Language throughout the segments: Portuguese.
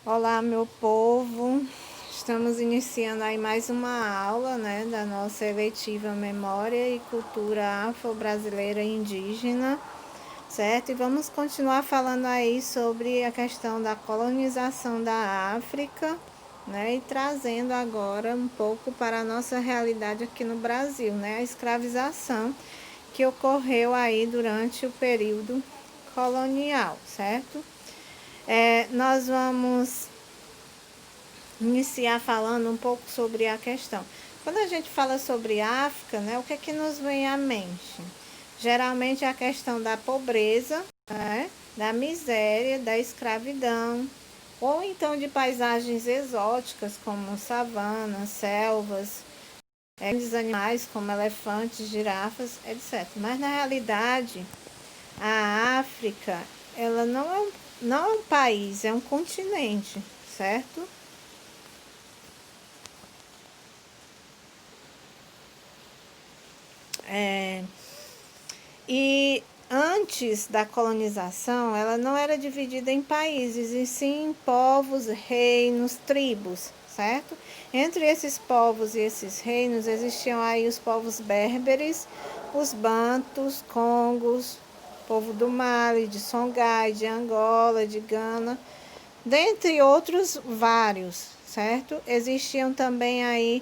Olá, meu povo. Estamos iniciando aí mais uma aula, né, da nossa eletiva Memória e Cultura Afro-Brasileira e Indígena, certo? E vamos continuar falando aí sobre a questão da colonização da África, né, e trazendo agora um pouco para a nossa realidade aqui no Brasil, né, a escravização que ocorreu aí durante o período colonial, certo? Nós vamos iniciar falando um pouco sobre a questão. Quando a gente fala sobre África, né, o que é que nos vem à mente? Geralmente é a questão da pobreza, né, da miséria, da escravidão, ou então de paisagens exóticas como savanas, selvas, grandes animais como elefantes, girafas, etc. Mas na realidade, a África, ela não é um país, é um continente, certo? É, E antes da colonização, ela não era dividida em países, e sim em povos, reinos, tribos, certo? Entre esses povos e esses reinos existiam aí os povos berberes, os bantus, congos, povo do Mali, de Songhai, de Angola, de Gana, dentre outros vários, certo? Existiam também aí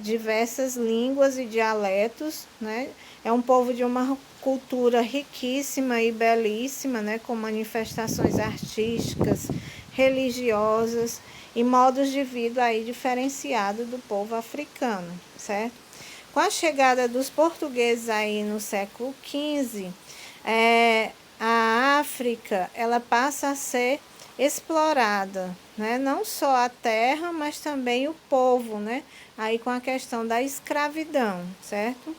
diversas línguas e dialetos, né? É um povo de uma cultura riquíssima e belíssima, né? Com manifestações artísticas, religiosas e modos de vida aí diferenciados do povo africano, certo? Com a chegada dos portugueses aí no século XV, a África ela passa a ser explorada, né? Não só a terra, mas também o povo, né? Aí com a questão da escravidão, certo?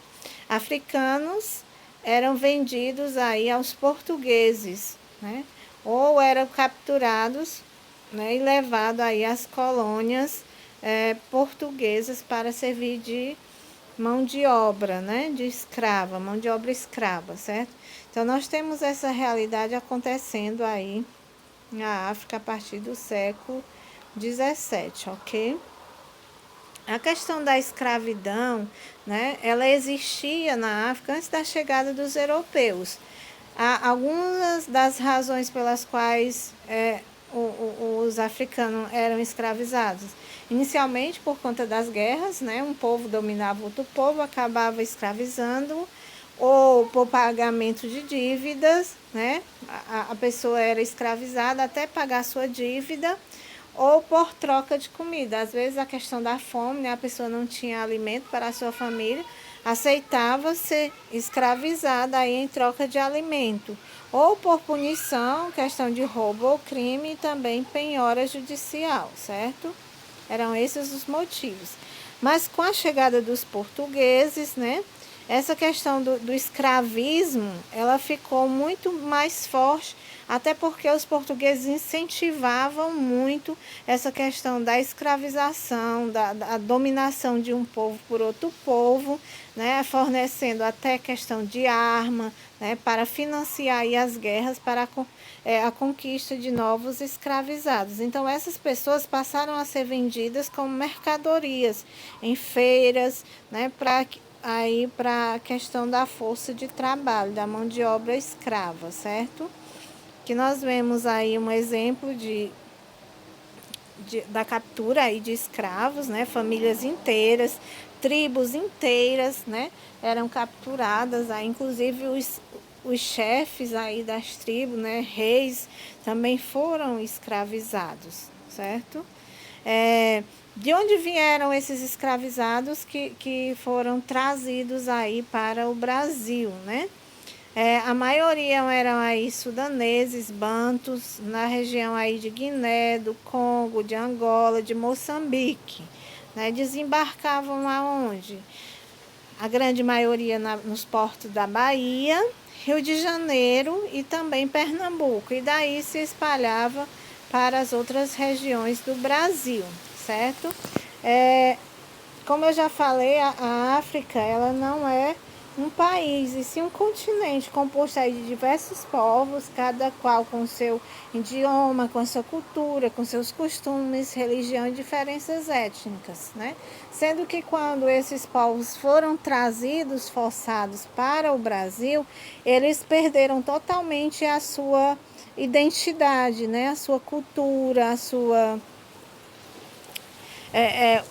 Africanos eram vendidos aí aos portugueses, né? Ou eram capturados, né? E levados aí às colônias portuguesas para servir de mão de obra, né? De escrava, mão de obra escrava, certo? Então nós temos essa realidade acontecendo aí na África a partir do século XVII, ok? A questão da escravidão, né, ela existia na África antes da chegada dos europeus. Há algumas das razões pelas quais os africanos eram escravizados. Inicialmente por conta das guerras, né, um povo dominava outro povo, acabava escravizando, ou por pagamento de dívidas, né, a pessoa era escravizada até pagar sua dívida, ou por troca de comida. Às vezes a questão da fome, né, a pessoa não tinha alimento para a sua família, aceitava ser escravizada aí em troca de alimento, ou por punição, questão de roubo ou crime, e também penhora judicial, certo? Eram esses os motivos. Mas com a chegada dos portugueses, né, essa questão do escravismo, ela ficou muito mais forte, até porque os portugueses incentivavam muito essa questão da escravização, da dominação de um povo por outro povo, né, fornecendo até questão de arma, né, para financiar aí as guerras para a conquista de novos escravizados. Então essas pessoas passaram a ser vendidas como mercadorias em feiras, né, para a questão da força de trabalho, da mão de obra escrava, certo? Que nós vemos aí um exemplo da captura aí de escravos, né? Famílias inteiras, tribos inteiras, né? Eram capturadas, aí, inclusive os chefes aí das tribos, né? Reis, também foram escravizados, certo? De onde vieram esses escravizados que foram trazidos aí para o Brasil, né? A maioria eram aí sudaneses, bantus, na região aí de Guiné, do Congo, de Angola, de Moçambique. Né? Desembarcavam aonde? A grande maioria nos portos da Bahia, Rio de Janeiro e também Pernambuco. E daí se espalhava para as outras regiões do Brasil, certo? Como eu já falei, a África ela não é um país, e sim um continente composto aí de diversos povos, cada qual com seu idioma, com a sua cultura, com seus costumes, religião e diferenças étnicas, né? Sendo que quando esses povos foram trazidos, forçados para o Brasil, eles perderam totalmente a sua identidade, né? A sua cultura, é, é,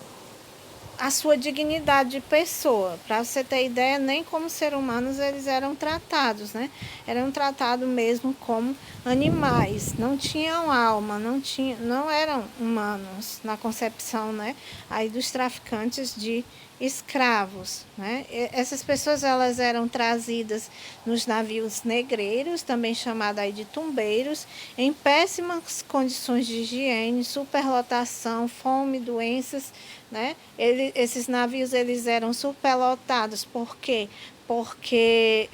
a sua dignidade de pessoa. Para você ter ideia, nem como seres humanos eles eram tratados, né? Eram tratados mesmo como animais, não tinham alma, não eram humanos na concepção, né? Aí dos traficantes de escravos, né? Essas pessoas elas eram trazidas nos navios negreiros, também chamado aí de tumbeiros, em péssimas condições de higiene, superlotação, fome, doenças, né? Esses navios eles eram superlotados, por quê? Porque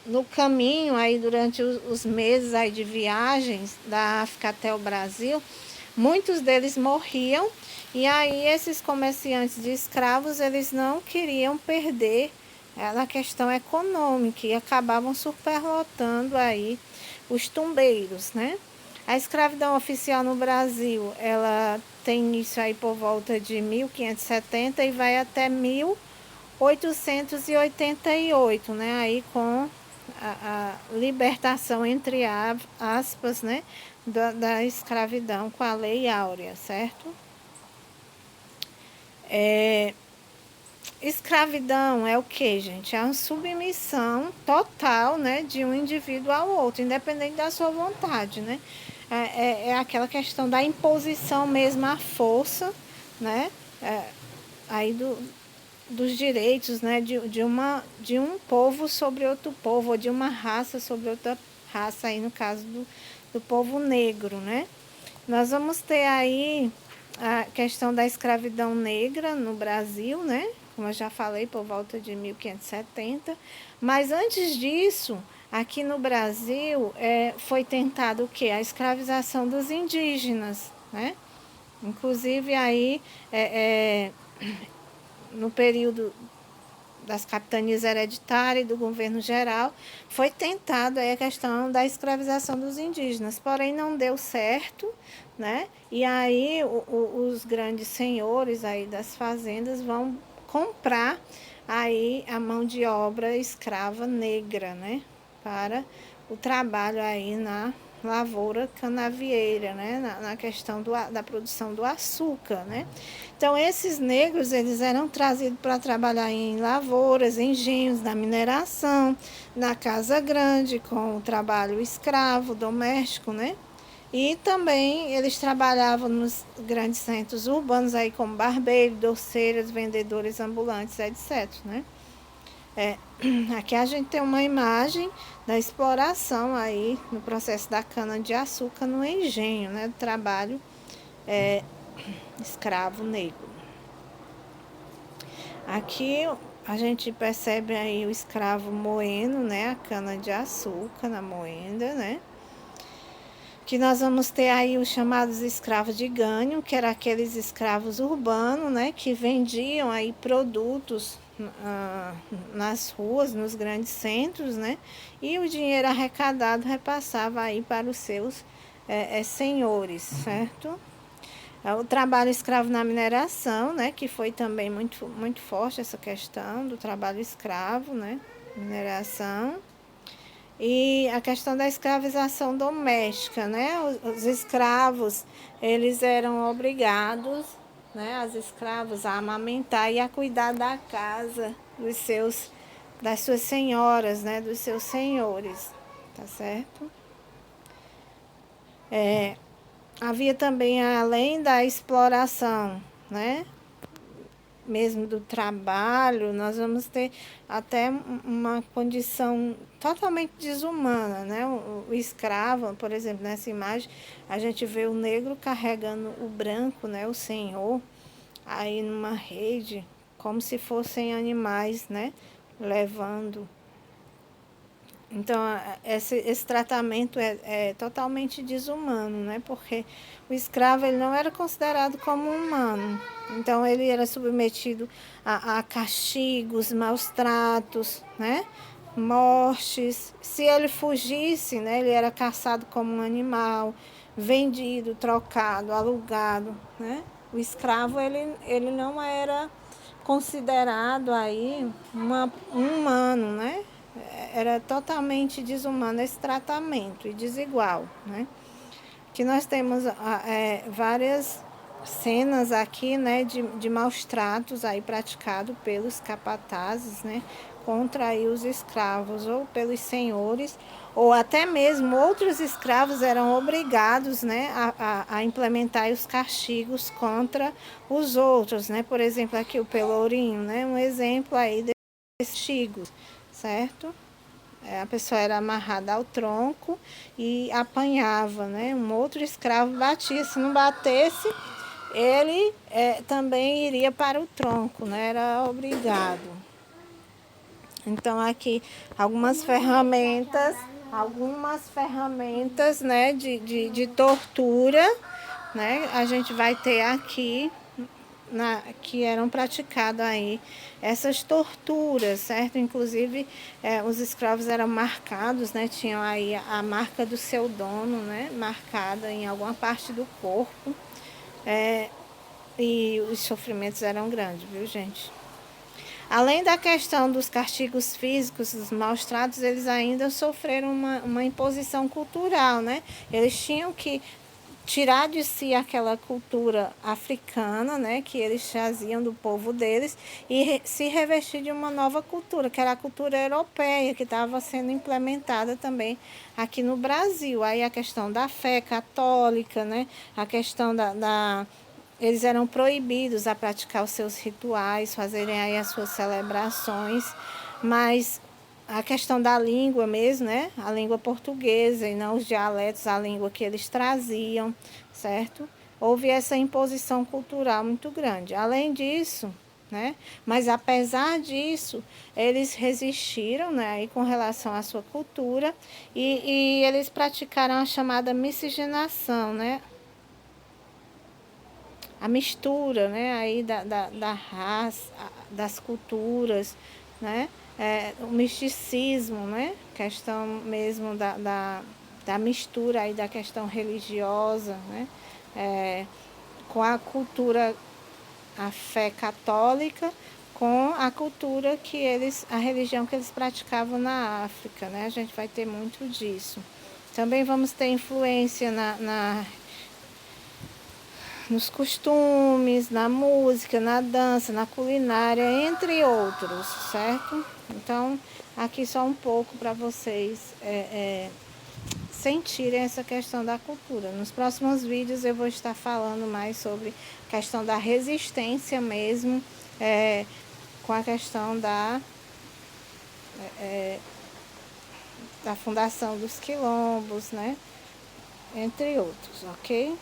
no caminho aí durante os meses aí de viagens da África até o Brasil, muitos deles morriam, e aí esses comerciantes de escravos eles não queriam perder na questão econômica e acabavam superlotando aí os tumbeiros, né? A escravidão oficial no Brasil, ela tem início aí por volta de 1570 e vai até 1888, né? Aí com a libertação, entre aspas, né? Da escravidão com a Lei Áurea, certo? Escravidão é o que, gente? É uma submissão total, né, de um indivíduo ao outro, independente da sua vontade, né? É aquela questão da imposição mesmo à força, né? É, aí dos direitos, né, de um povo sobre outro povo, ou de uma raça sobre outra raça, aí no caso do povo negro, né? Nós vamos ter aí a questão da escravidão negra no Brasil, né? Como eu já falei, por volta de 1570. Mas antes disso, aqui no Brasil, foi tentado o quê? A escravização dos indígenas, né? Inclusive aí, no período das capitanias hereditárias e do governo geral, foi tentado aí a questão da escravização dos indígenas, porém não deu certo, né? E aí os grandes senhores aí das fazendas vão comprar aí a mão de obra escrava negra, né? Para o trabalho aí na lavoura canavieira, né? Na questão da produção do açúcar, né? Então, esses negros, eles eram trazidos para trabalhar em lavouras, engenhos da mineração, na casa grande, com o trabalho escravo, doméstico, né? E também eles trabalhavam nos grandes centros urbanos, aí como barbeiros, doceiras, vendedores ambulantes, etc, né? É, aqui a gente tem uma imagem da exploração aí no processo da cana-de-açúcar no engenho, né? Do trabalho escravo negro. Aqui a gente percebe aí o escravo moendo, né? A cana-de-açúcar na moenda, né? Que nós vamos ter aí os chamados escravos de ganho, que eram aqueles escravos urbanos, né? Que vendiam aí produtos nas ruas, nos grandes centros, né? E o dinheiro arrecadado repassava aí para os seus senhores, certo? O trabalho escravo na mineração, né? Que foi também muito forte essa questão do trabalho escravo, né? Mineração. E a questão da escravização doméstica, né? Os escravos, eles eram obrigados, né? As escravas a amamentar e a cuidar da casa das suas senhoras, né? Dos seus senhores, tá certo? Havia também, além da exploração, né? Mesmo do trabalho, nós vamos ter até uma condição totalmente desumana, né? O escravo, por exemplo, nessa imagem, a gente vê o negro carregando o branco, né? O senhor, aí numa rede, como se fossem animais, né? Levando Então, esse tratamento é totalmente desumano, né? Porque o escravo ele não era considerado como humano. Então, ele era submetido a castigos, maus tratos, né? Mortes. Se ele fugisse, né? Ele era caçado como um animal, vendido, trocado, alugado, né? O escravo, ele não era considerado aí um humano, né? Era totalmente desumano esse tratamento e desigual, né? Que nós temos várias cenas aqui, né, de maus tratos aí praticado pelos capatazes, né, contra aí os escravos ou pelos senhores, ou até mesmo outros escravos eram obrigados, né, a implementar os castigos contra os outros, né, por exemplo aqui o Pelourinho, né, um exemplo aí desses castigos, certo? A pessoa era amarrada ao tronco e apanhava, né? Um outro escravo batia. Se não batesse, ele também iria para o tronco, né? Era obrigado. Então aqui algumas ferramentas, né, de tortura, né? A gente vai ter aqui que eram praticadas aí essas torturas, certo? Inclusive os escravos eram marcados, né? Tinham aí a marca do seu dono, né? Marcada em alguma parte do corpo. E os sofrimentos eram grandes, viu, gente? Além da questão dos castigos físicos, dos maus tratos, eles ainda sofreram uma imposição cultural, né? Eles tinham que tirar de si aquela cultura africana, né, que eles traziam do povo deles, e se revestir de uma nova cultura, que era a cultura europeia, que estava sendo implementada também aqui no Brasil. Aí a questão da fé católica, né, a questão eles eram proibidos a praticar os seus rituais, fazerem aí as suas celebrações, mas a questão da língua mesmo, né? A língua portuguesa e não os dialetos, a língua que eles traziam, certo? Houve essa imposição cultural muito grande. Além disso, né? Mas apesar disso, eles resistiram, né? Aí com relação à sua cultura e eles praticaram a chamada miscigenação, né? A mistura, né, aí da raça, das culturas, né, o misticismo, né, questão mesmo da mistura aí da questão religiosa, né, com a cultura, a fé católica, com a cultura a religião que eles praticavam na África, né, a gente vai ter muito disso. Também vamos ter influência nos costumes, na música, na dança, na culinária, entre outros, certo? Então, aqui só um pouco para vocês sentirem essa questão da cultura. Nos próximos vídeos eu vou estar falando mais sobre a questão da resistência mesmo, com a questão da fundação dos quilombos, né? Entre outros, ok?